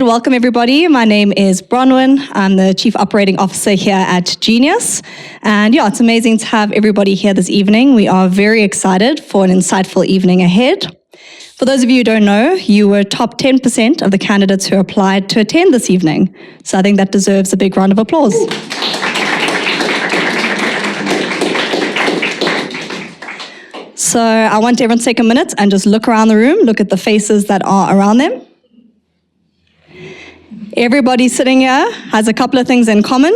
welcome everybody. My name is Bronwyn. I'm the Chief Operating Officer here at Genius. And yeah, it's amazing to have everybody here this evening. We are very excited for an insightful evening ahead. For those of you who don't know, you were top 10% of the candidates who applied to attend this evening. So I think that deserves a big round of applause. So I want everyone to take a minute and just look around the room, look at the faces that are around them. Everybody sitting here has a couple of things in common.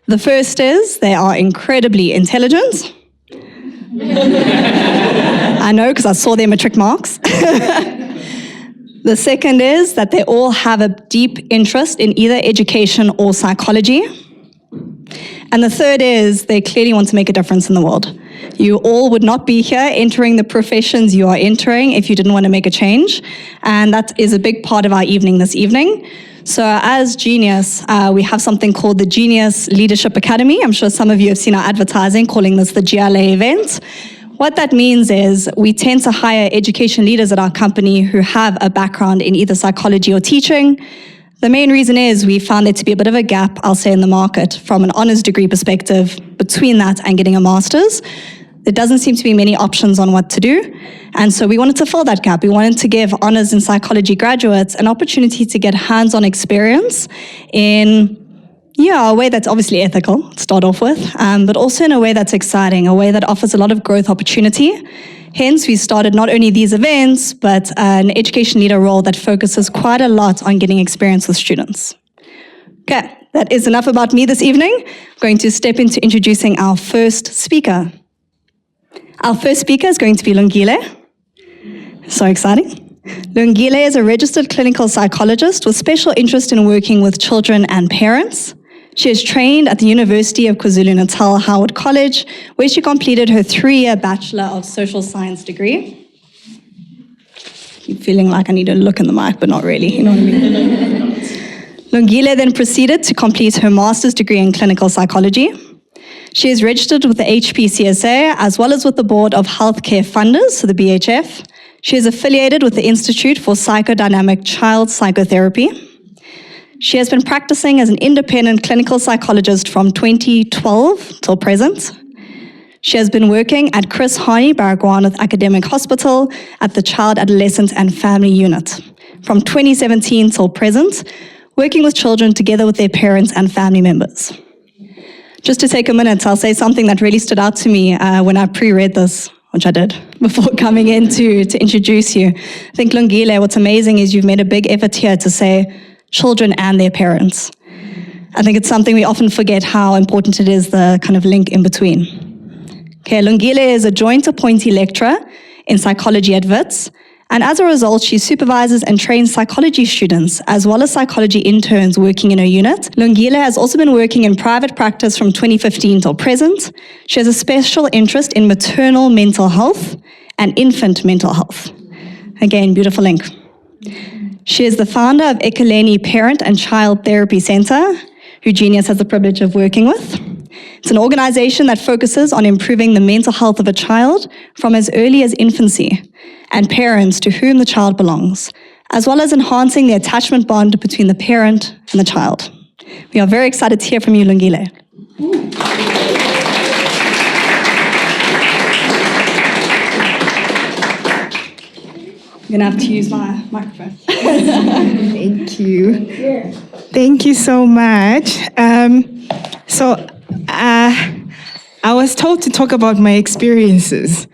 The first is they are incredibly intelligent. I know because I saw their matric marks. The second is that they all have a deep interest in either education or psychology. And the third is they clearly want to make a difference in the world. You all would not be here entering the professions you are entering if you didn't want to make a change. And that is a big part of our evening this evening. So as Genius, we have something called the Genius Leadership Academy. I'm sure some of you have seen our advertising calling this the GLA event. What that means is we tend to hire education leaders at our company who have a background in either psychology or teaching. The main reason is we found there to be a bit of a gap, I'll say, in the market from an honours degree perspective between that and getting a master's. There doesn't seem to be many options on what to do. And so we wanted to fill that gap. We wanted to give honours in psychology graduates an opportunity to get hands-on experience in a way that's obviously ethical, to start off with, but also in a way that's exciting, a way that offers a lot of growth opportunity. Hence, we started not only these events, but an education leader role that focuses quite a lot on getting experience with students. Okay, that is enough about me this evening. I'm going to step into introducing our first speaker. Our first speaker is going to be Lungile. So exciting. Lungile is a registered clinical psychologist with special interest in working with children and parents. She is trained at the University of KwaZulu-Natal Howard College, where she completed her 3-year Bachelor of Social Science degree. Keep feeling like I need to look in the mic, but not really, you know what I mean? Lungile then proceeded to complete her master's degree in clinical psychology. She is registered with the HPCSA as well as with the Board of Healthcare Funders, so the BHF. She is affiliated with the Institute for Psychodynamic Child Psychotherapy. She has been practicing as an independent clinical psychologist from 2012 till present. She has been working at Chris Hani Baragwanath Academic Hospital at the Child, Adolescent and Family Unit from 2017 till present, working with children together with their parents and family members. Just to take a minute, I'll say something that really stood out to me when I pre-read this, which I did before coming in to introduce you. I think, Lungile, what's amazing is you've made a big effort here to say children and their parents. I think it's something we often forget how important it is, the kind of link in between. Okay, Lungile is a joint appointee lecturer in psychology at WITS, and as a result, she supervises and trains psychology students as well as psychology interns working in her unit. Lungile has also been working in private practice from 2015 till present. She has a special interest in maternal mental health and infant mental health. Again, beautiful link. She is the founder of Ekuleni Parent and Child Therapy Center, who Genius has the privilege of working with. It's an organization that focuses on improving the mental health of a child from as early as infancy and parents to whom the child belongs, as well as enhancing the attachment bond between the parent and the child. We are very excited to hear from you, Lungile. I'm going to have to use my microphone. Thank you. Thank you so much. I was told to talk about my experiences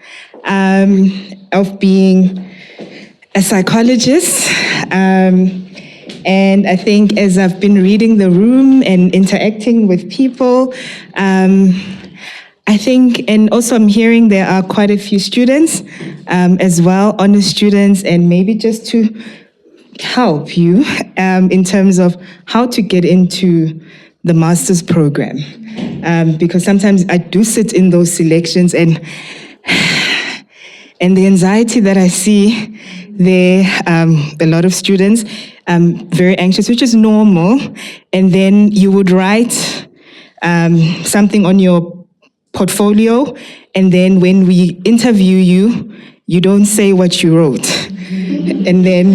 of being a psychologist. And I think as I've been reading the room and interacting with people, I think, and also I'm hearing there are quite a few students as well, honor students, and maybe just to help you in terms of how to get into the master's program. Because sometimes I do sit in those selections and the anxiety that I see there, a lot of students, very anxious, which is normal. And then you would write something on your portfolio, and then when we interview you, you don't say what you wrote. And then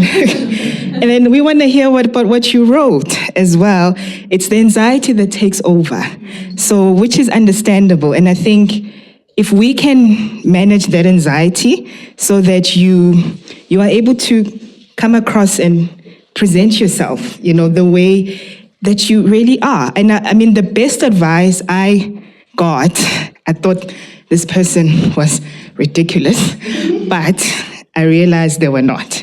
And then we want to hear about what you wrote as well. It's the anxiety that takes over, so which is understandable. And I think if we can manage that anxiety so that you are able to come across and present yourself, the way that you really are. And I mean, the best advice I got, I thought this person was ridiculous, but I realized they were not.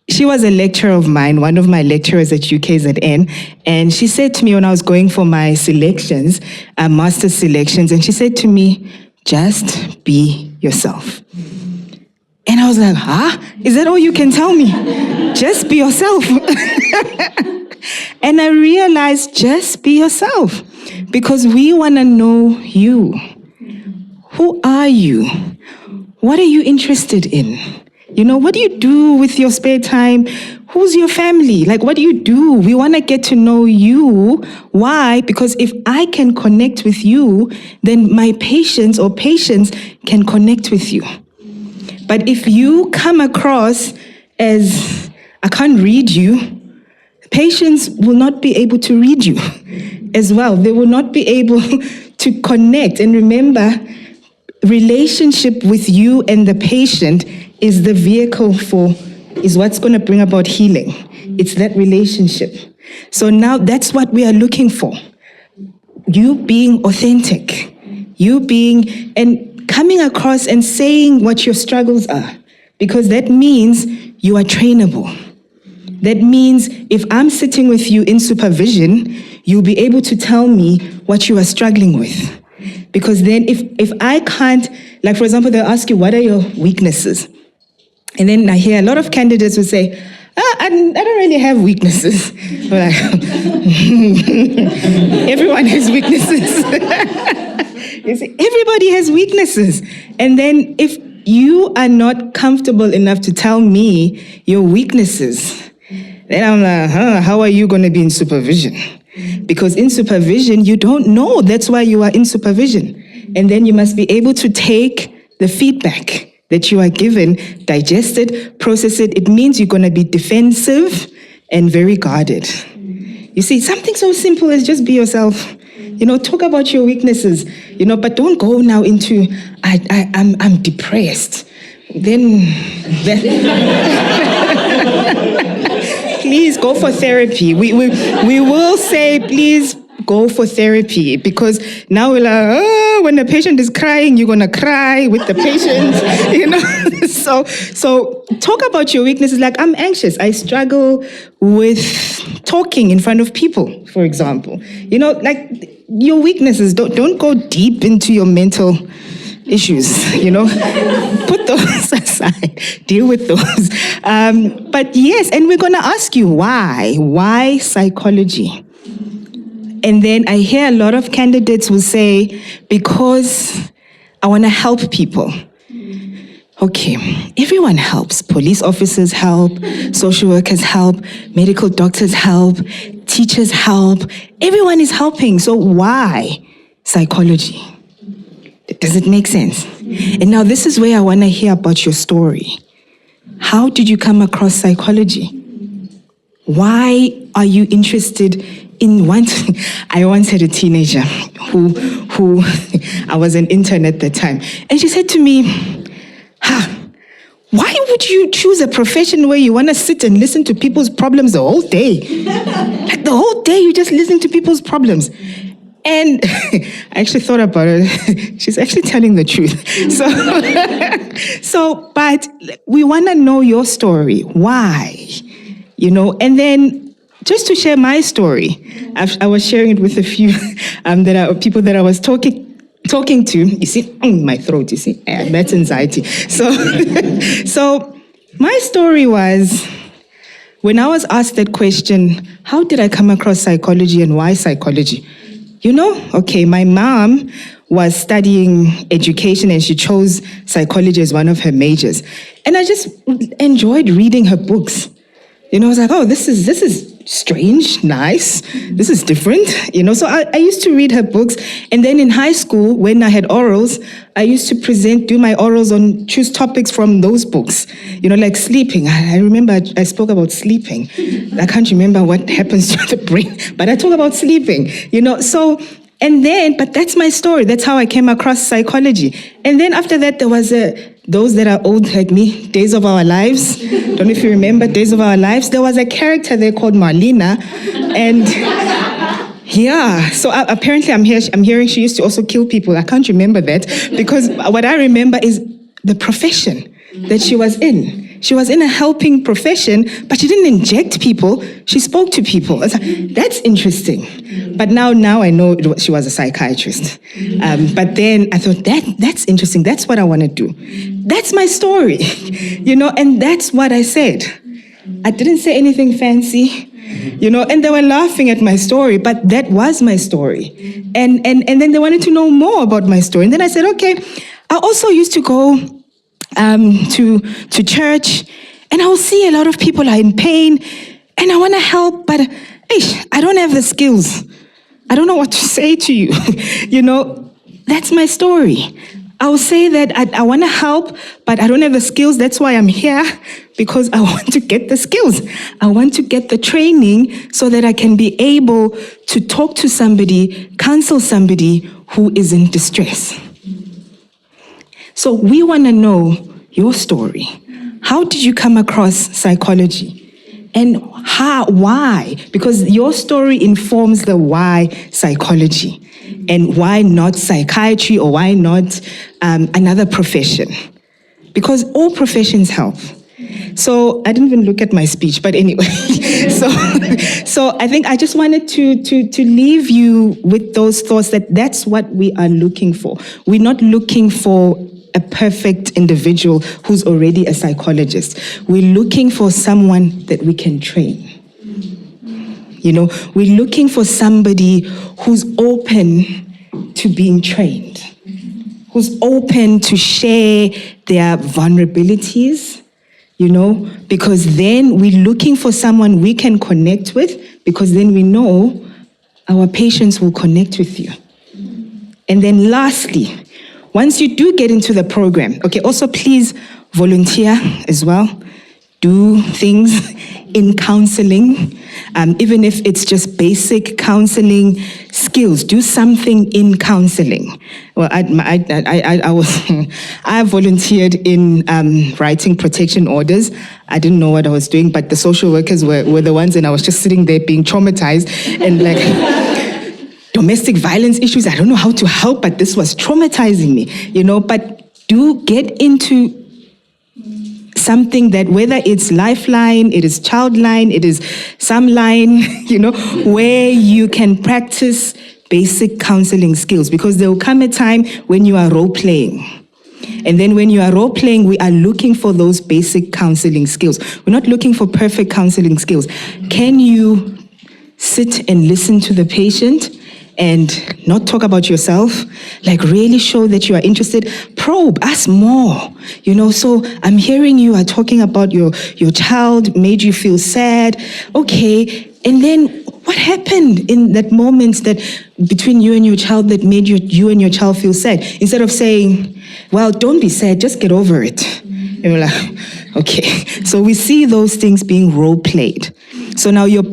She was a lecturer of mine, one of my lecturers at UKZN, and she said to me when I was going for my selections, master's selections, and she said to me, just be yourself. And I was like, is that all you can tell me? Just be yourself. And I realized, just be yourself, because we want to know you. Who are you? What are you interested in? What do you do with your spare time? Who's your family? Like, what do you do? We want to get to know you. Why? Because if I can connect with you, then my patients can connect with you. But if you come across as, I can't read you, patients will not be able to read you as well. They will not be able to connect. And remember, relationship with you and the patient is the vehicle is what's going to bring about healing. It's that relationship. So now that's what we are looking for. You being authentic, and coming across and saying what your struggles are, because that means you are trainable. That means if I'm sitting with you in supervision, you'll be able to tell me what you are struggling with. Because then if I can't, like for example, they'll ask you, what are your weaknesses? And then I hear a lot of candidates will say, I don't really have weaknesses. Like, everyone has weaknesses. You see, everybody has weaknesses. And then if you are not comfortable enough to tell me your weaknesses, then I'm like, how are you going to be in supervision? Because in supervision, you don't know. That's why you are in supervision. And then you must be able to take the feedback that you are given, digest it, process it. It means you're going to be defensive and very guarded. You see, something so simple as just be yourself. Talk about your weaknesses, but don't go now into, I'm depressed. Then please go for therapy. We will say, please go for therapy, because now we're like, when the patient is crying, you're going to cry with the patient, So talk about your weaknesses. Like, I'm anxious. I struggle with talking in front of people, for example. Like your weaknesses, don't go deep into your mental issues, put those aside, deal with those. But yes, and we're going to ask you why psychology? And then I hear a lot of candidates will say, because I want to help people. Okay, everyone helps. Police officers help, social workers help, medical doctors help, teachers help. Everyone is helping. So why psychology? Does it make sense? And now this is where I want to hear about your story. How did you come across psychology? Why are you interested in I once had a teenager who I was an intern at the time, and she said to me, why would you choose a profession where you want to sit and listen to people's problems the whole day? Like the whole day you just listen to people's problems. And I actually thought about it. She's actually telling the truth. But we want to know your story. Why? And then just to share my story, I was sharing it with a few people that I was talking to. You see, my throat, you see, that's anxiety. So my story was, when I was asked that question, how did I come across psychology and why psychology? Okay, my mom was studying education and she chose psychology as one of her majors. And I just enjoyed reading her books. I was like, this is strange, nice, this is different, So I used to read her books. And then in high school, when I had orals, I used to do my orals choose topics from those books, like sleeping. I remember I spoke about sleeping. I can't remember what happens to the brain, but I talk about sleeping, but that's my story. That's how I came across psychology. And then after that, there was those that are old like me, Days of Our Lives. Don't know if you remember Days of Our Lives. There was a character there called Marlena. And yeah, so apparently I'm hearing she used to also kill people. I can't remember that because what I remember is the profession that she was in. She was in a helping profession, but she didn't inject people. She spoke to people. I was like, that's interesting. But now I know she was a psychiatrist. But then I thought, that's interesting. That's what I want to do. That's my story, and that's what I said. I didn't say anything fancy, and they were laughing at my story, but that was my story. And then they wanted to know more about my story. And then I said, okay, I also used to go to church, and I will see a lot of people are in pain, and I want to help, but I don't have the skills. I don't know what to say to you. That's my story. I will say that I want to help, but I don't have the skills. That's why I'm here, because I want to get the skills. I want to get the training so that I can be able to talk to somebody, counsel somebody who is in distress. So we want to know your story. How did you come across psychology? And why? Because your story informs the why psychology. And why not psychiatry, or why not another profession? Because all professions help. So I didn't even look at my speech, but anyway. So I think I just wanted to leave you with those thoughts that's what we are looking for. We're not looking for a perfect individual who's already a psychologist. We're looking for someone that we can train. We're looking for somebody who's open to being trained, who's open to share their vulnerabilities, because then we're looking for someone we can connect with, because then we know our patients will connect with you. And then lastly, once you do get into the program, okay, also please volunteer as well. Do things in counseling, even if it's just basic counseling skills. Do something in counseling. Well, I volunteered in writing protection orders. I didn't know what I was doing, but the social workers were the ones, and I was just sitting there being traumatized and like domestic violence issues. I don't know how to help, but this was traumatizing me, But do get into something that, whether it's Lifeline, it is Childline, it is some line, where you can practice basic counseling skills, because there will come a time when you are role-playing. And then when you are role-playing, we are looking for those basic counseling skills. We're not looking for perfect counseling skills. Can you sit and listen to the patient and not talk about yourself, like really show that you are interested? Probe, ask more, so I'm hearing you are talking about your child made you feel sad. Okay, and then what happened in that moment that between you and your child that made you and your child feel sad? Instead of saying, well, don't be sad, just get over it. And we're like, okay. So we see those things being role-played. So now your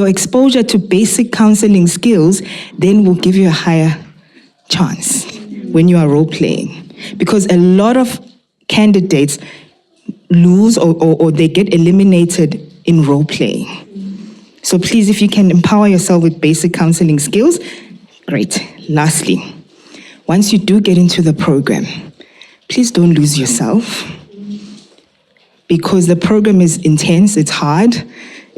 exposure to basic counseling skills then will give you a higher chance when you are role-playing. Because a lot of candidates lose or they get eliminated in role-playing. So please, if you can empower yourself with basic counseling skills, great. Lastly, once you do get into the program, please don't lose yourself, because the program is intense, it's hard.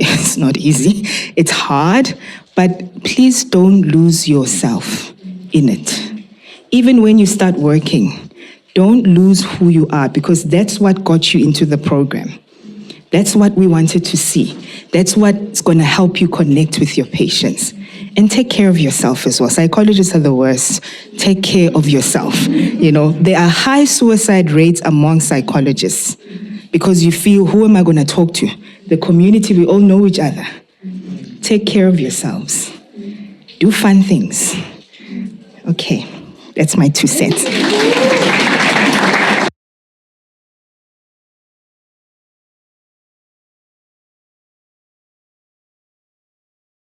It's not easy, it's hard, but please don't lose yourself in it. Even when you start working, don't lose who you are, because that's what got you into the program. That's what we wanted to see. That's what's going to help you connect with your patients. And take care of yourself as well. Psychologists are the worst. Take care of yourself. There are high suicide rates among psychologists, because you feel, who am I going to talk to? The community, we all know each other. take care of yourselves. Do fun things. Okay, that's my 2 cents.